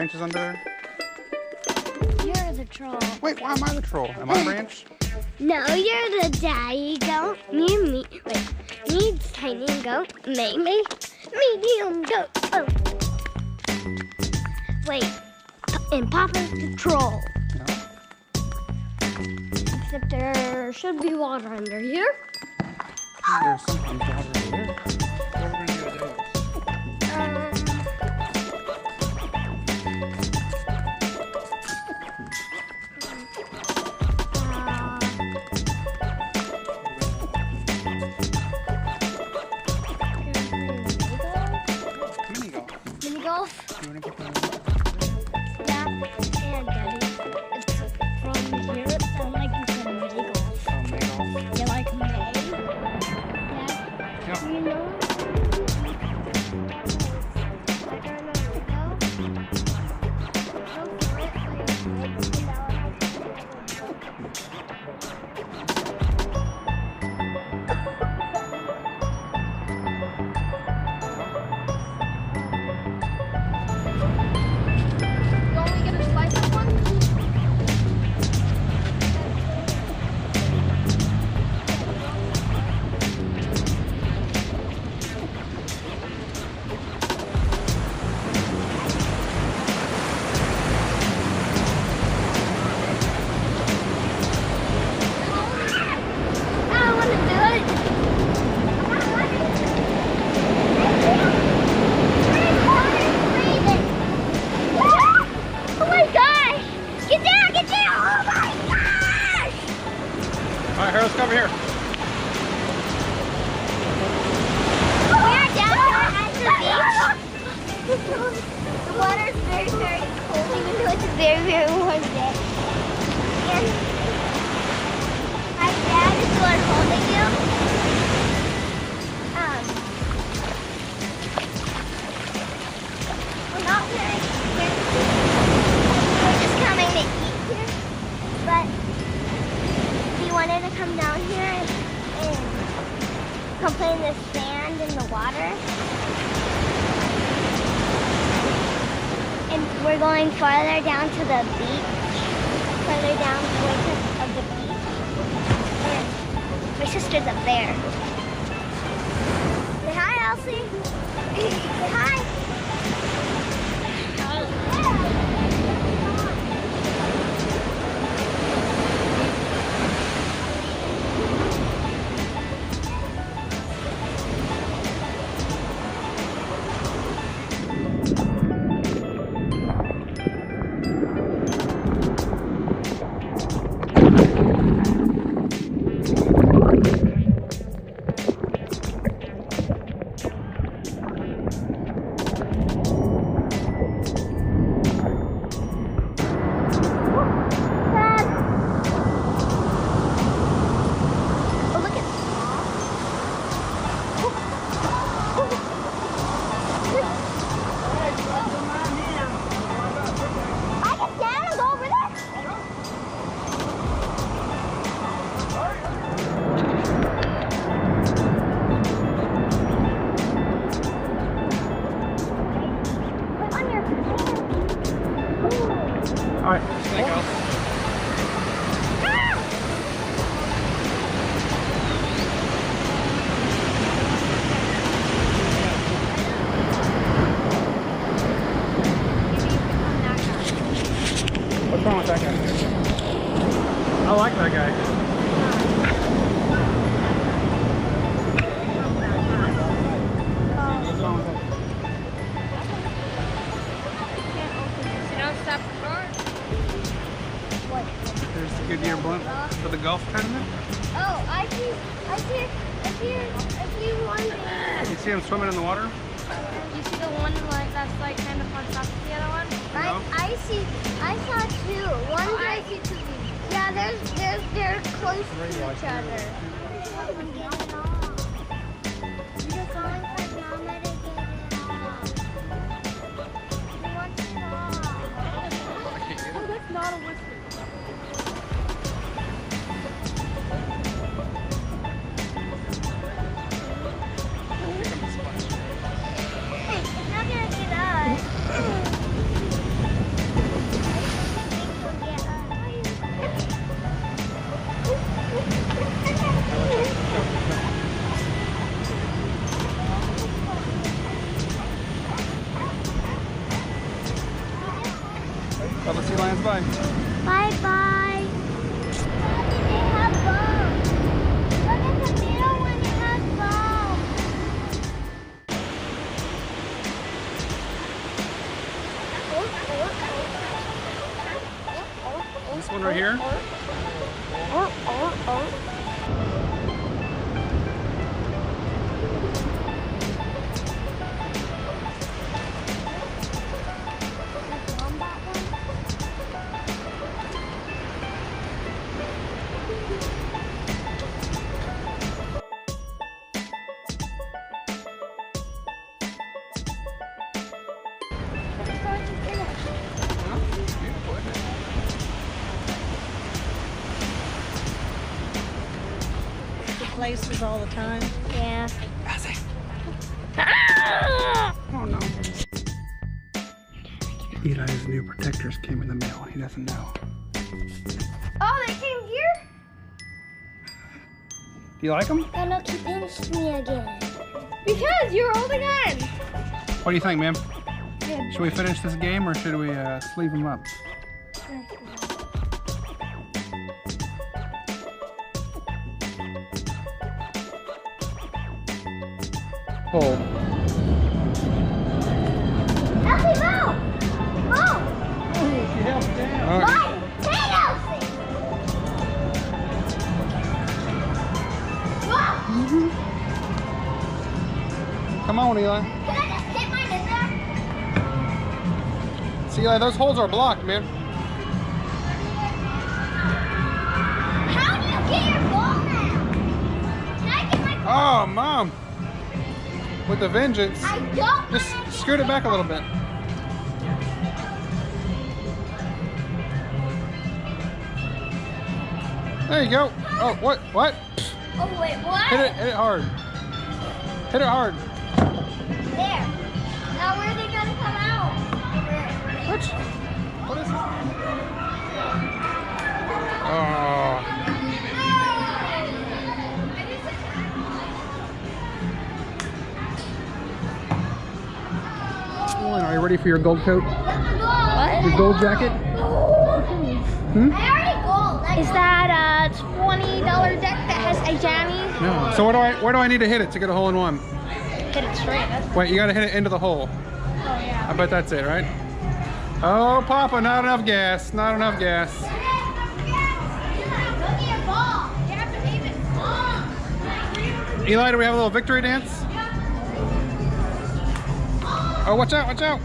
branches under there? You're the troll. Wait, why am I the troll? Am I a branch? No, you're the daddy goat. Me. Wait, me tiny goat. Me, medium goat. Oh. Wait, and Papa's the troll. No. Except there should be water under here. There's sometimes water over there. What are we going to do with those? Mini golf. Mini golf? You want to get that? Yeah, and Daddy. It's from here. I'm like you said, mini golf. Oh, mini golf. You like May? Yeah. Yep. You know? I don't know where to go. Go for it. So your legs can All right, Harold, come here. We're down at the beach. The water is very, very cold, even though it's a very, very warm day. And my dad is the one holding you. We're not very we're just coming to eat here, but we wanted to come down here and come play in the sand and the water. And we're going farther down to the beach, further down the way of the beach. And my sister's up there. Say hi, Elsie. Say hi. All right, there you go. What's wrong with that guy? I like that guy. There's the Goodyear blunt for the golf tournament. Oh, I see, if you wonder. You see him swimming in the water? You see the one that's like kind of on top of the other one? No. I saw two. One I see two. yeah, they're close to each other. You're going for Mama to get it off. He wants it off. Oh, that's not a whisper. Hey, it's not gonna get us. God bless you, Lions. Bye. Bye bye. They have bones. Look at the middle one, it has bones. This one right here. Places all the time. Yeah. Oh no. Eli's new protectors came in the mail and he doesn't know. Oh, they came here? Do you like them? Oh, look, he pinched me again. Because you're holding on. What do you think, ma'am? Good. Should we finish this game or should we sleeve them up? Hold. Elsie, move! Move! She held it down. Why? Hey, Elsie! Whoa! Come on, Eli. Can I just hit mine in there? See, Eli, those holes are blocked, man. How do you get your ball now? Can I get my ball? Oh, Mom. With a vengeance. I don't Just want to scoot it back a little bit. There you go. Oh, what? What? Oh, wait, what? Hit it hard. Hit it hard. There. Now where are they going to come out? What? What is this? Oh. Are you ready for your gold coat? What? Your gold jacket? Hmm? I already gold. Is that a $20 deck that has a jammy? No. So where do I need to hit it to get a hole in one? Hit it straight. That's Wait, you gotta hit it into the hole. yeah. I bet that's it, right? Oh, Papa, not enough gas. Not enough gas. Eli, do we have a little victory dance? Oh, watch out, watch out.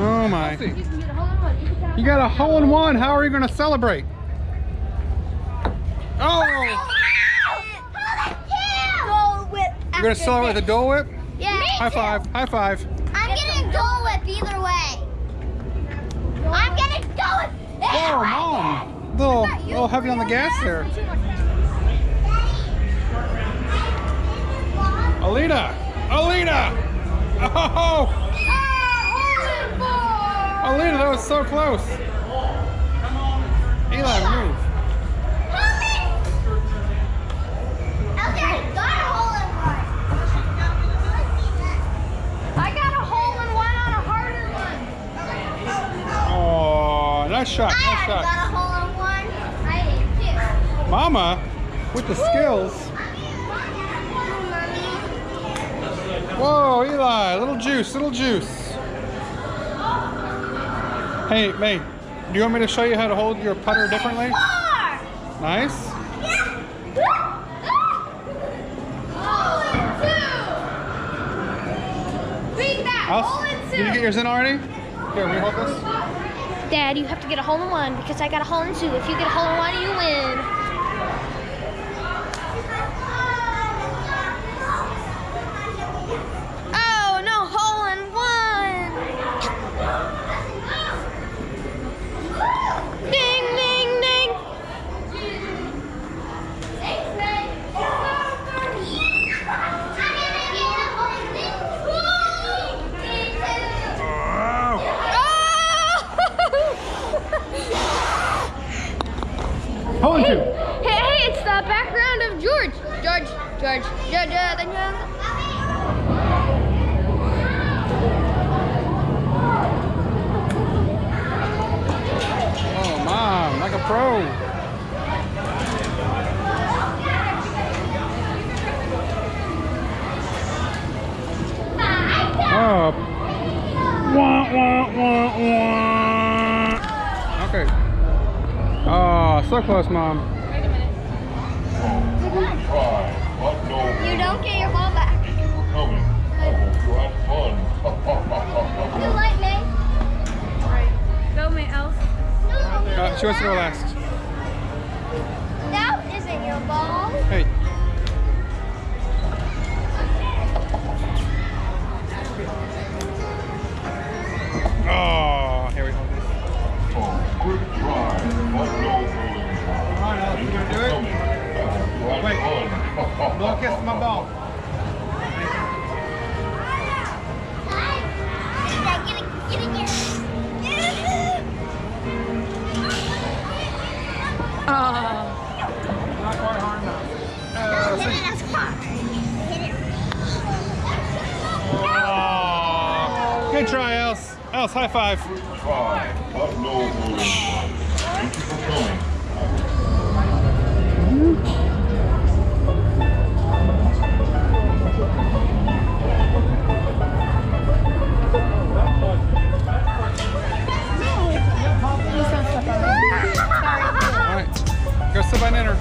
Oh my. You got a hole in one. How are you going to celebrate? Oh! Dole Whip. You're going to celebrate with a Dole Whip? Yeah. High five, high five. I'm getting Dole Whip either way. I'm getting Dole Whip. Whoa, Mom. A little heavy on the gas there. Alita! Alita! Oh! Alita, that was so close. Eli, move. I got a hole in one on a harder one. Oh, nice shot, I nice already got shot. a hole in one. I did too. Mama, with the skills. Whoa, Eli, little juice, little juice. Hey, May, do you want me to show you how to hold your putter differently? Nice. Did you get yours in already? Here, will you hold this? Dad, you have to get a hole in one because I got a hole in two. If you get a hole in one, you win. Oh, no hole in one. Ding, ding, ding. Hole in two. Okay. Oh, so close, Mom. Wait a minute. You don't get your ball back. Too late, May. Right. Go, May Elf. She wants to go last. That isn't your ball. Hey. Oh, here we go. Alright, Alex, you gonna do it? Wait. Blow a kiss to my ball. Get it. Oh. Not quite hard enough. Hit it as hard. Hit it. Oh, good try, Else. Else, high five. All right, go sit by dinner.